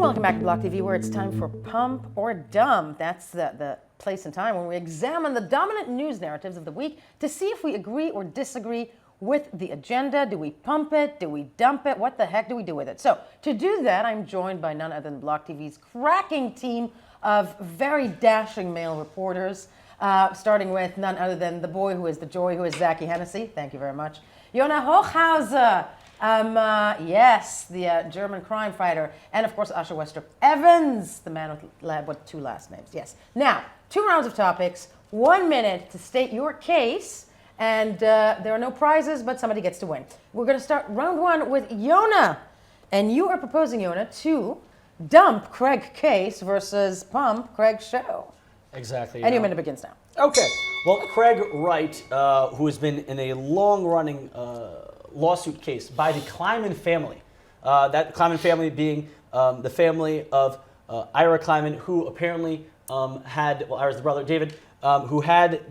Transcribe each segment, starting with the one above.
Welcome back to Block TV, where it's time for Pump or Dump. That's the place and time when we examine the dominant news narratives of the week to see if we agree or disagree with the agenda. Do we pump it? Do we dump it? What the heck do we do with it? So to do that, I'm joined by none other than Block TV's cracking team of very dashing male reporters, starting with none other than the boy who is the joy, who is Zaki Hennessy. Thank you very much. Yona Hochhauser. Yes, the German crime fighter, and of course Usher Westrup Evans, the man with two last names. Yes. Now, 2 rounds of topics, 1 minute to state your case, and there are no prizes, but somebody gets to win. We're going to start round 1 with Yona, and you are proposing, Yona, to dump Craig Case versus pump Craig Show. Exactly. And your minute begins now. Okay. Well, Craig Wright, who has been in a long-running lawsuit case by the Kleiman family. That Kleiman family being the family of Ira Kleiman, who apparently Ira's the brother, David, who had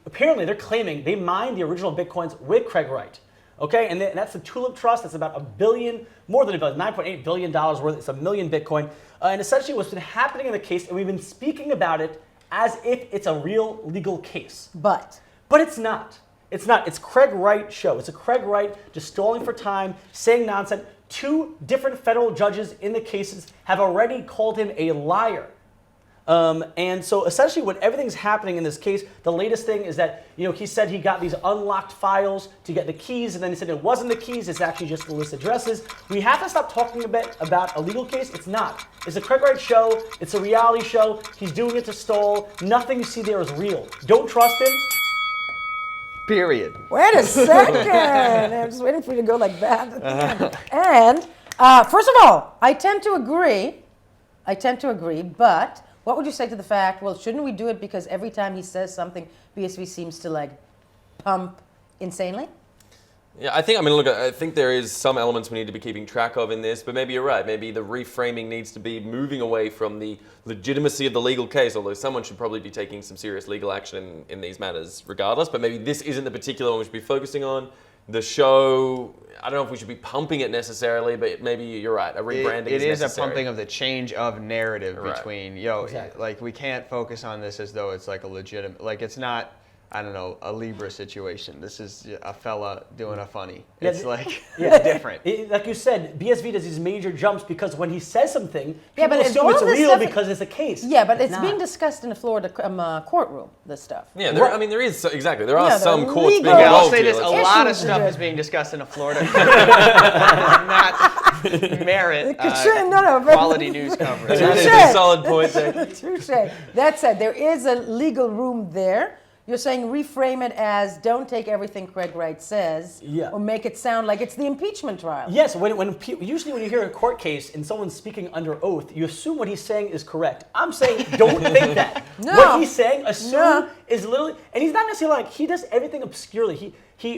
apparently they're claiming they mined the original Bitcoins with Craig Wright. Okay, and that's the Tulip Trust. That's about $1 billion, more than $1 billion, $9.8 billion worth. It's 1 million Bitcoin. And essentially what's been happening in the case, and we've been speaking about it as if it's a real legal case. But it's not. It's not. It's Craig Wright show. It's a Craig Wright just stalling for time, saying nonsense. 2 different federal judges in the cases have already called him a liar. And so essentially when everything's happening in this case, the latest thing is that, he said he got these unlocked files to get the keys, and then he said it wasn't the keys, it's actually just the list of addresses. We have to stop talking about a legal case. It's not. It's a Craig Wright show. It's a reality show. He's doing it to stall. Nothing you see there is real. Don't trust him. Period. wait a second. I'm just waiting for you to go like that. And first of all, I tend to agree, but what would you say to the fact, well, shouldn't we do it because every time he says something, BSV seems to pump insanely? Yeah, I think there is some elements we need to be keeping track of in this, but maybe you're right. Maybe the reframing needs to be moving away from the legitimacy of the legal case, although someone should probably be taking some serious legal action in these matters regardless, but maybe this isn't the particular one we should be focusing on. The show, I don't know if we should be pumping it necessarily, but maybe you're right. A rebranding It is necessary. a pumping of the change of narrative Right. between, Exactly. we can't focus on this as though it's like a legitimate, it's not, I don't know, a Libra situation. This is a fella doing a funny. Yeah, It's different. Like you said, BSV does these major jumps because when he says something, Yeah, people but assume all it's this real stuff- because it's a case. Yeah, but it's not. being discussed in the Florida courtroom, this stuff. Yeah, there is, exactly. There are Yeah, some the courts being legal- Okay, I'll involved say here. this, a Let's- lot of Issues stuff are- is being discussed in a Florida court. Not merit quality news coverage. That is Touche. a solid point there. Touche. That said, there is a legal room there. You're saying reframe it as don't take everything Craig Wright says, Yeah. or make it sound like it's the impeachment trial. Yes, usually when you hear a court case and someone's speaking under oath, you assume what he's saying is correct. I'm saying don't think that. No. What he's saying, assume No. is literally, and he's not necessarily he does everything obscurely.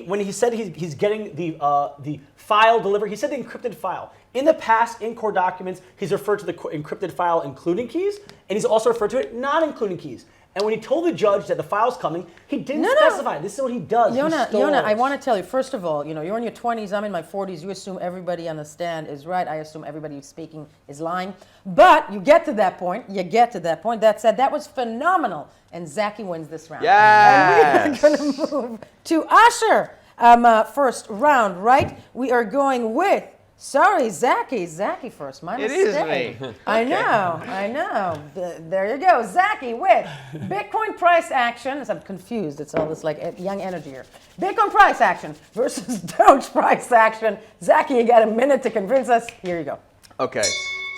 When he said he's getting the file delivered, he said the encrypted file. In the past, in court documents, he's referred to the encrypted file including keys, and he's also referred to it not including keys. And when he told the judge that the file's coming, he didn't specify. This is what he does. Yona, I want to tell you, first of all, you're in your 20s, I'm in my 40s, you assume everybody on the stand is right, I assume everybody who's speaking is lying. But you get to that point. That said, that was phenomenal. And Zaki wins this round. Yes. And we are going to move to Usher. First round, right? We are going with, Zaki first. My It mistake. is me. I know. There you go. Zaki with Bitcoin price action. I'm confused. It's all this young energy here. Bitcoin price action versus Doge price action. Zaki, you got a minute to convince us. Here you go. Okay,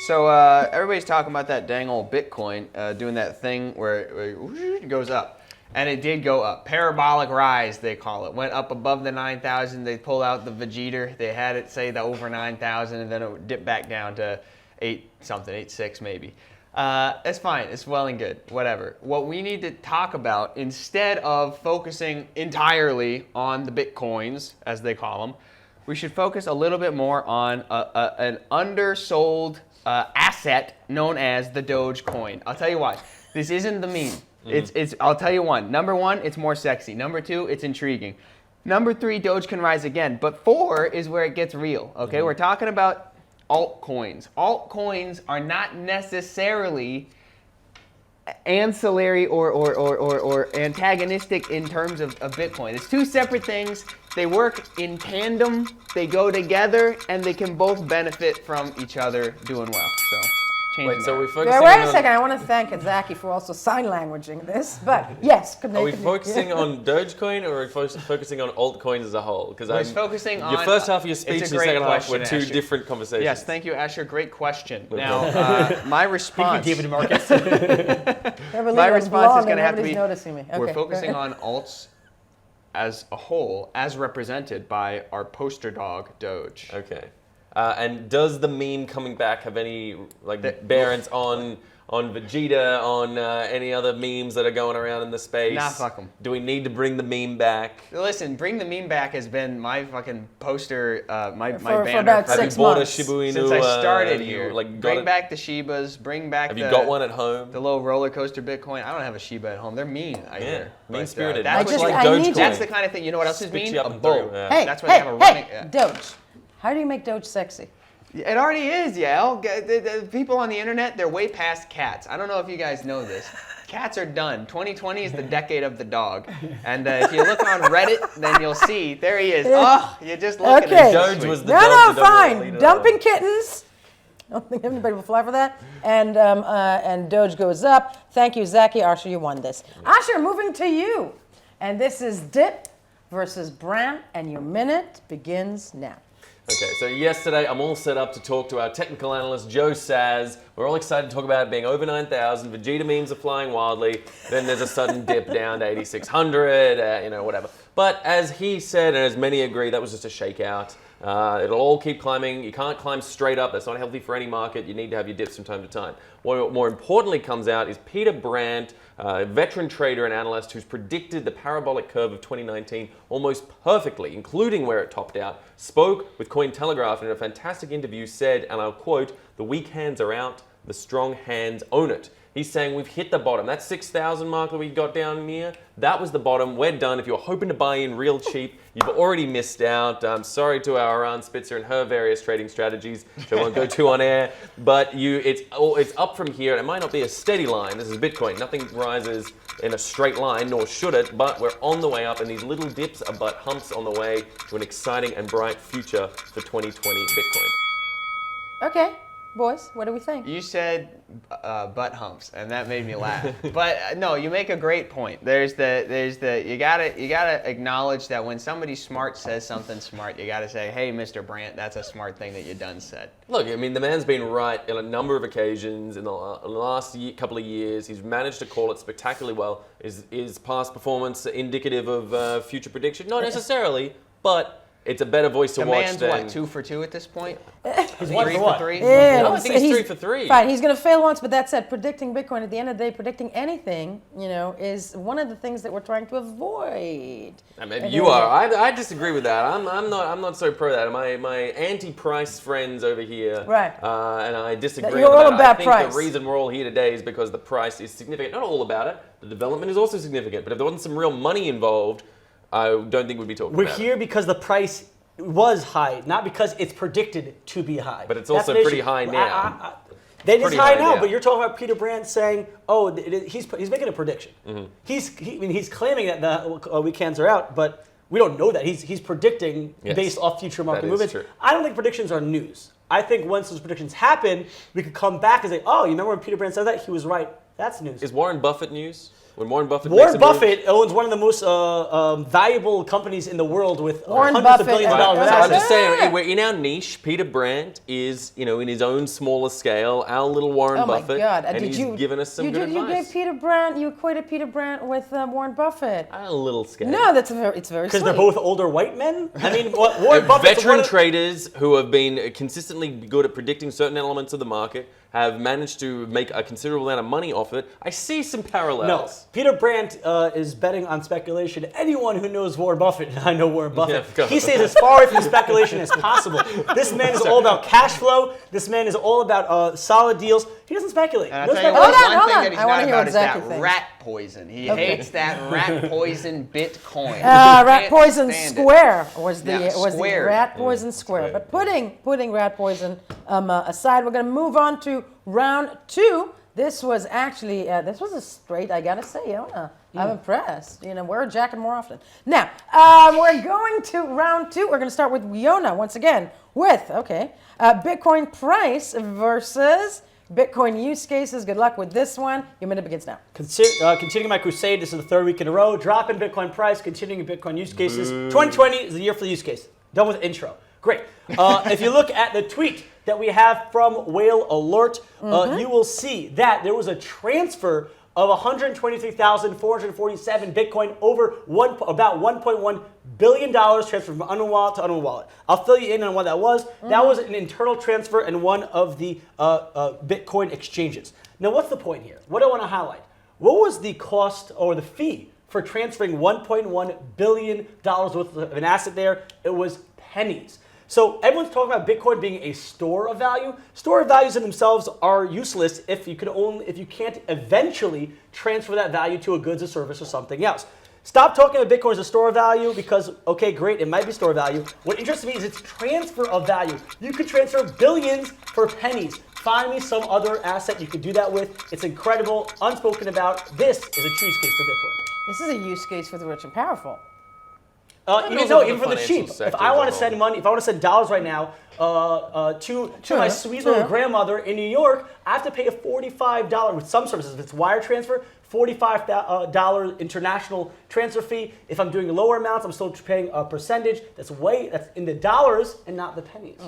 so everybody's talking about that dang old Bitcoin doing that thing where it goes up. And it did go up. Parabolic rise, they call it. Went up above the 9,000. They pulled out the Vegeta. They had it say the over 9,000, and then it dipped back down to 8.6 maybe. That's fine. It's well and good. Whatever. What we need to talk about, instead of focusing entirely on the Bitcoins, as they call them, we should focus a little bit more on an undersold asset known as the Dogecoin. I'll tell you why. This isn't the meme. I'll tell you one. Number 1, it's more sexy. Number 2, it's intriguing. Number 3, Doge can rise again. But 4 is where it gets real. Okay, we're talking about altcoins. Altcoins are not necessarily ancillary or antagonistic in terms of Bitcoin. It's two separate things. They work in tandem, they go together, and they can both benefit from each other doing well. So, Wait, so we're Yeah, focusing wait a on... second. I want to thank Zaki for also sign languaging this. But yes, Are we focusing on Dogecoin or are we focusing on altcoins as a whole? Because We're focusing on your first half of your it's speech a and your great second half were question, two Asher. different conversations. Yes, thank you, Asher. Great question. Okay. Now, my response. Thank you, David Marcus. My response is going to have to Nobody's be. noticing me. We're Okay, go focusing ahead. on alts as a whole, as represented by our poster dog, Doge. Okay. And does the meme coming back have any bearings on Vegeta, on any other memes that are going around in the space? Nah, fuck 'em. Do we need to bring the meme back? Listen, Bring the Meme Back has been my fucking poster, my For banner. about Have you 6 bought months. a Shiba Inu? Since I started have you, here. got Bring it- back the Shibas, bring back Have the... you got one at home? The little roller coaster Bitcoin. I don't have a Shiba at home. They're mean, I hear. But, mean-spirited. that's Much I like need Dogecoin. That's the kind of thing, you know what else is Spit mean? you up A and throw you. bull. Yeah. Hey, That's why they have a running... yeah. Doge. How do you make Doge sexy? It already is, Yael. The people on the internet, they're way past cats. I don't know if you guys know this. Cats are done. 2020 is the decade of the dog. And if you look on Reddit, then you'll see, there he is. Oh, you just look at Okay. him. Doge was the No, dog no, that doesn't fine. lead it Dumping on. kittens. I don't think anybody will fly for that. And Doge goes up. Thank you, Zaki. Asher, you won this. Asher, moving to you. And this is Dip versus Brandt, and your minute begins now. Okay, so yesterday I'm all set up to talk to our technical analyst, Joe Saz. We're all excited to talk about it being over 9,000. Vegeta memes are flying wildly. Then there's a sudden dip down to 8,600, whatever. But as he said, and as many agree, that was just a shakeout. It'll all keep climbing. You can't climb straight up. That's not healthy for any market. You need to have your dips from time to time. What more importantly comes out is Peter Brandt, a veteran trader and analyst who's predicted the parabolic curve of 2019 almost perfectly, including where it topped out, spoke with Cointelegraph and in a fantastic interview said, and I'll quote, "The weak hands are out, the strong hands own it." He's saying we've hit the bottom. That 6,000 mark that we got down near, that was the bottom. We're done. If you're hoping to buy in real cheap, you've already missed out. I'm sorry to our Iran Spitzer and her various trading strategies, which I won't go to on air. But it's up from here, and it might not be a steady line. This is Bitcoin. Nothing rises in a straight line, nor should it. But we're on the way up, and these little dips are but humps on the way to an exciting and bright future for 2020 Bitcoin. Okay, boys, what do we think? You said butt humps, and that made me laugh. But no, you make a great point. You gotta acknowledge that when somebody smart says something smart, you gotta say, hey, Mr. Brandt, that's a smart thing that you done said. Look, I mean, the man's been right on a number of occasions in the last couple of years. He's managed to call it spectacularally well. Is past performance indicative of future prediction? Not necessarily, but it's a better voice to The watch man's than... what, 2 for 2 at this point? He's 1 3 for for 1. 3? Yeah, No, I think he's 3 for 3. Fine, he's going to fail once, but that said, predicting Bitcoin at the end of the day, predicting anything, is one of the things that we're trying to avoid. Maybe you are. I disagree with that. I'm not so pro that. My anti-price friends over here, Right. And I disagree. You're with all that. about I think price. the reason we're all here today is because the price is significant. Not all about it. The development is also significant. But if there wasn't some real money involved, I don't think we'd be talking We're about here it. because the price was high, not because it's predicted to be high. But it's That's also the pretty issue. high now. That is Pretty high high now, now. but you're talking about Peter Brandt saying, he's making a prediction. He's claiming that the weekends are out, but we don't know that. He's predicting Yes. based off future market That is movements. true. I don't think predictions are news. I think once those predictions happen, we could come back and say, oh, you remember when Peter Brandt said that? He was right. That's news. Is Warren Buffett news? When Warren Buffett makes a Warren move- Buffett owns one of the most valuable companies in the world with Warren hundreds Buffett, of billions of right. dollars of So I'm assets. just saying, we're in our niche. Peter Brandt is, in his own smaller scale, our little Warren Oh my Buffett, God! and Did he's you given us some you good did, You advice. gave Peter Brandt. You equated Peter Brandt with Warren Buffett. I'm a little scared. No, it's very Because sweet. they're both older white men? I mean, Warren Buffett's Veteran one of- traders who have been consistently good at predicting certain elements of the market have managed to make a considerable amount of money off it. I see some No, parallels. Peter Brandt is betting on speculation. Anyone who knows Warren Buffett, and I know Warren Buffett, Yeah, go. he stays as far away from speculation as possible. This man is all about cash flow. This man is all about solid deals. He doesn't speculate. And I'll No tell you speculation. what, Hold on, one hold thing on. that he's I wanna not hear about what is Zaki that thinks. rat poison. He Okay. hates that rat poison Bitcoin. Rat Can't poison stand it. square was the Yeah, squared. rat poison square. But putting rat poison aside, we're going to move on to round 2. This was actually this was a straight. I gotta say, I'm impressed. Wear a jacket more often. Now we're going to round 2. We're going to start with Yona once again with Bitcoin price versus Bitcoin use cases. Good luck with this one. Your minute begins now. Continuing my crusade, this is the 3rd week in a row. Drop in Bitcoin price, continuing Bitcoin use cases. 2020 is the year for the use case. Done with the intro. Great. If you look at the tweet that we have from Whale Alert, you will see that there was a transfer of 123,447 Bitcoin over about $1.1 billion transferred from unknown wallet to unknown wallet. I'll fill you in on what that was. That was an internal transfer in one of the Bitcoin exchanges. Now, what's the point here? What I want to highlight? What was the cost or the fee for transferring $1.1 billion worth of an asset there? It was pennies. So everyone's talking about Bitcoin being a store of value. Store of values in themselves are useless if you can't eventually transfer that value to a goods or service or something else. Stop talking about Bitcoin as a store of value because, okay, great, it might be store of value. What interests me is its transfer of value. You could transfer billions for pennies. Find me some other asset you could do that with. It's incredible, unspoken about. This is a true use case for Bitcoin. This is a use case for the rich and powerful. Even for the cheap. If I want to send money, if I want to send dollars right now to my sweet little grandmother in New York, I have to pay a $45 with some services. If it's wire transfer, $45 international transfer fee. If I'm doing lower amounts, I'm still paying a percentage. That's in the dollars and not the pennies.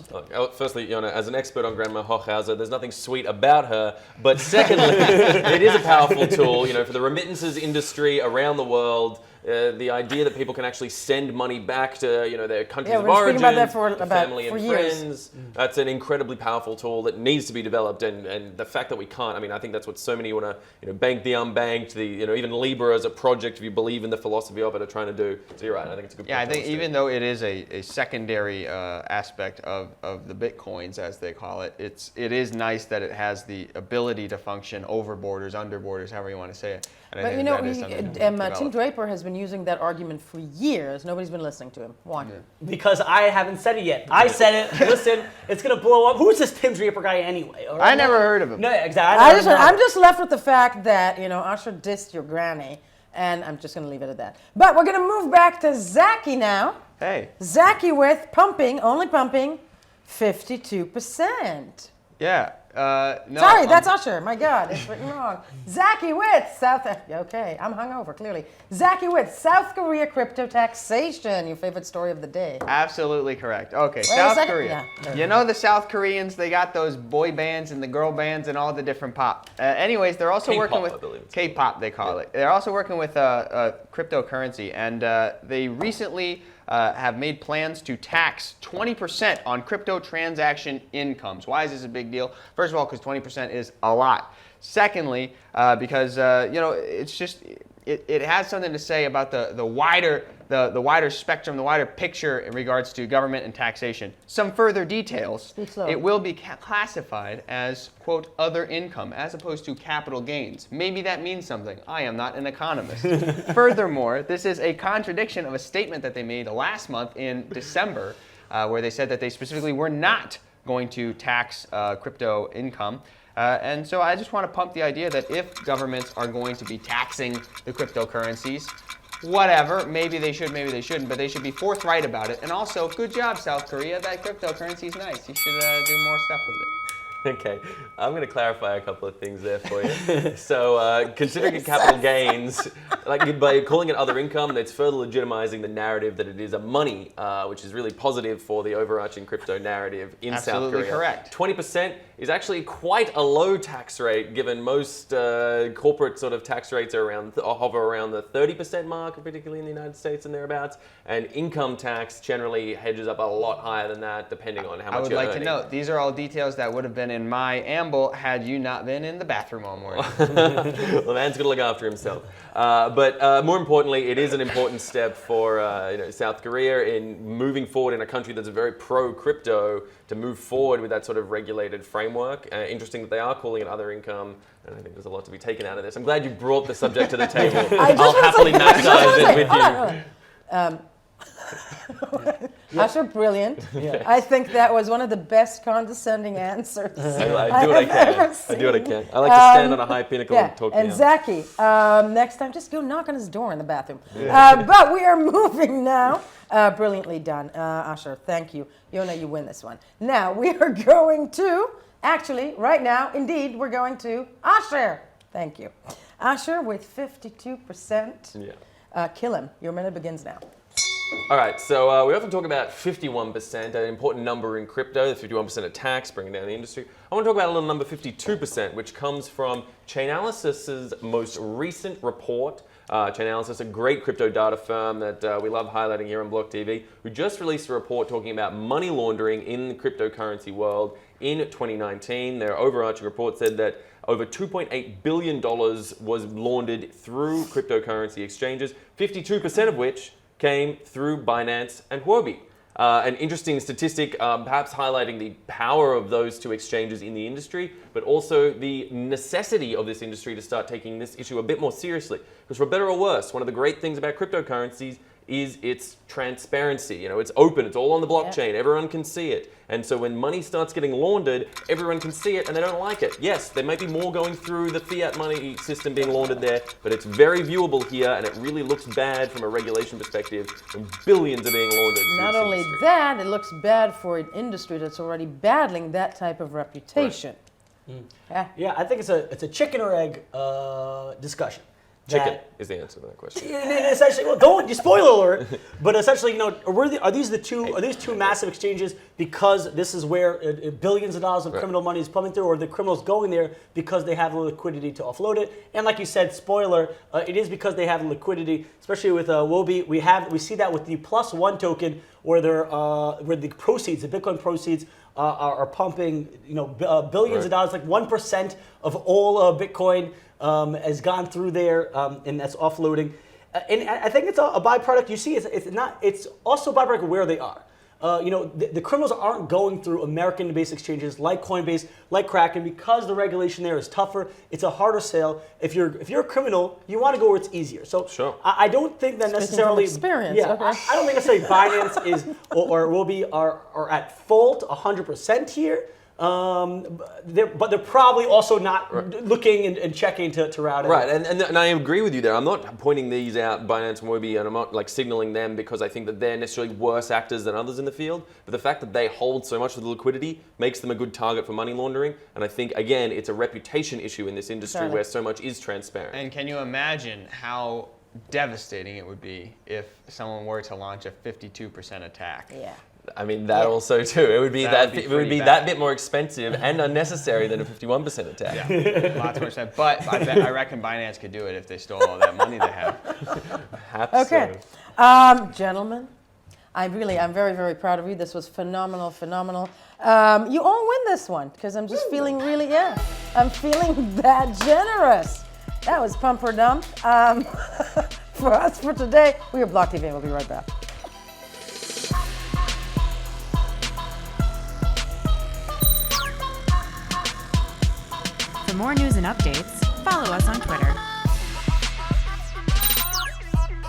Firstly, Yona, as an expert on Grandma Hochhauser, there's nothing sweet about her. But secondly, it is a powerful tool, for the remittances industry around the world. The idea that people can actually send money back to their countries of origin, about that for family and years. friends. That's an incredibly powerful tool that needs to be developed, and the fact that we can't. I think that's what so many want to bank the unbanked. Even Libra as a project, if you believe in the philosophy of it, are trying to do. So you're right. I think it's a good. Yeah, I think even though it is a secondary aspect of the Bitcoins, as they call it, it is nice that it has the ability to function over borders, under borders, however you want to say it. And But Tim Draper has been using that argument for years. Nobody's been listening to him. Why? Yeah. Because I haven't said it yet. I said it. Listen, it's gonna blow up. Who's this Tim Draper guy anyway? I never heard of him. No, exactly. I'm just left with the fact that Usher dissed your granny, and I'm just gonna leave it at that. But we're gonna move back to Zaki now. Hey. Zaki with only pumping, 52%. Yeah. No, Sorry, that's Usher. My God, it's written wrong. Zaki with Okay, I'm hungover, clearly. Zaki with South Korea crypto taxation. Your favorite story of the day. Absolutely correct. Okay, Wait South a second. Korea. Yeah. The South Koreans, they got those boy bands and the girl bands and all the different pop. Anyways, they're also working with K-pop, they call it. They're also working with cryptocurrency, and they recently have made plans to tax 20% on crypto transaction incomes. Why is this a big deal? First of all, because 20% is a lot. Secondly, because it's just it has something to say about the wider spectrum, the wider picture in regards to government and taxation. Some further details. It will be classified as, quote, other income, as opposed to capital gains. Maybe that means something. I am not an economist. Furthermore, this is a contradiction of a statement that they made last month in December, where they said that they specifically were not going to tax crypto income. And so I just want to pump the idea that if governments are going to be taxing the cryptocurrencies, whatever, maybe they should, maybe they shouldn't, but they should be forthright about it. And also, good job, South Korea. That cryptocurrency is nice. You should do more stuff with it. Okay, I'm going to clarify a couple of things there for you. So, considering capital gains, by calling it other income, that's further legitimizing the narrative that it is a money, which is really positive for the overarching crypto narrative in South Korea. Absolutely correct. 20% is actually quite a low tax rate, given most corporate sort of tax rates are hover around the 30% mark, particularly in the United States and thereabouts. And income tax generally hedges up a lot higher than that, depending on how much you're earning. I would like to note, these are all details that would have been been in my amble had you not been in the bathroom all morning. Well, the man's got to look after himself. But more importantly, it is an important step for South Korea in moving forward in a country that's very pro-crypto to move forward with that sort of regulated framework. Interesting that they are calling it other income. And I think there's a lot to be taken out of this. I'm glad you brought the subject to the table. I'll happily massage it with you. Usher, brilliant. Yeah. I think that was one of the best condescending answers I do what I can. I do what I can. I like to stand on a high pinnacle and talk and down. Zaki, next time just go knock on his door in the bathroom. But we are moving now. Brilliantly done, Usher. Thank you. Yona, you win this one. Now we are going to, actually, right now, indeed, we're going to Usher. Thank you. Usher with 52%. Yeah. Kill him. Your minute begins now. All right, so we often talk about 51%, an important number in crypto, the 51% of tax, bringing down the industry. I want to talk about a little number 52%, which comes from Chainalysis's most recent report. Chainalysis, a great crypto data firm that we love highlighting here on BLOCKTV, who just released a report talking about money laundering in the cryptocurrency world in 2019. Their overarching report said that over $2.8 billion was laundered through cryptocurrency exchanges, 52% of which came through Binance and Huobi. An interesting statistic, perhaps highlighting the power of those two exchanges in the industry, but also the necessity of this industry to start taking this issue a bit more seriously. Because for better or worse, one of the great things about cryptocurrencies is its transparency. You know, it's open, it's all on the blockchain, everyone can see it. And so when money starts getting laundered, everyone can see it and they don't like it. Yes, there may be more going through the fiat money system being laundered there, but it's very viewable here and it really looks bad from a regulation perspective when billions are being laundered. Not only that, it looks bad for an industry that's already battling that type of reputation. Yeah, I think it's a chicken or egg discussion. Chicken is the answer to that question. Essentially, well, don't you spoiler alert. But essentially, are these two massive exchanges because this is where billions of dollars of criminal money is plumbing through, or the criminals going there because they have the liquidity to offload it? And like you said, spoiler, it is because they have the liquidity, especially with Huobi. We see that with the +1 token, where the proceeds, the Bitcoin proceeds, are pumping, billions of dollars, like 1% of all Bitcoin. Has gone through there, and that's offloading. And I think it's a byproduct. You see, it's also a byproduct of where they are. The criminals aren't going through American-based exchanges like Coinbase, like Kraken, because the regulation there is tougher. It's a harder sale. If you're a criminal, you want to go where it's easier. So sure. I don't think that necessarily. Experience. Yeah, Okay. I don't think necessarily Binance is or will be are at fault 100% here. But they're probably also not looking and checking to route it. Right, and I agree with you there. I'm not pointing these out, Binance and Huobi, and I'm not like signaling them because I think that they're necessarily worse actors than others in the field. But the fact that they hold so much of the liquidity makes them a good target for money laundering. And I think, again, it's a reputation issue in this industry where so much is transparent. And can you imagine how devastating it would be if someone were to launch a 52% attack? Yeah. I mean, that also too. It would be It would be that bit more expensive and unnecessary than a 51% attack. Yeah, lots more sense. But I reckon Binance could do it if they stole all that money they have. Perhaps Okay, so. gentlemen, I'm very, very proud of you. This was phenomenal. You all win this one because I'm just feeling I'm feeling that generous. That was Pump or Dump. For us for today, we are BLOCKTV. We'll be right back. For more news and updates, follow us on Twitter.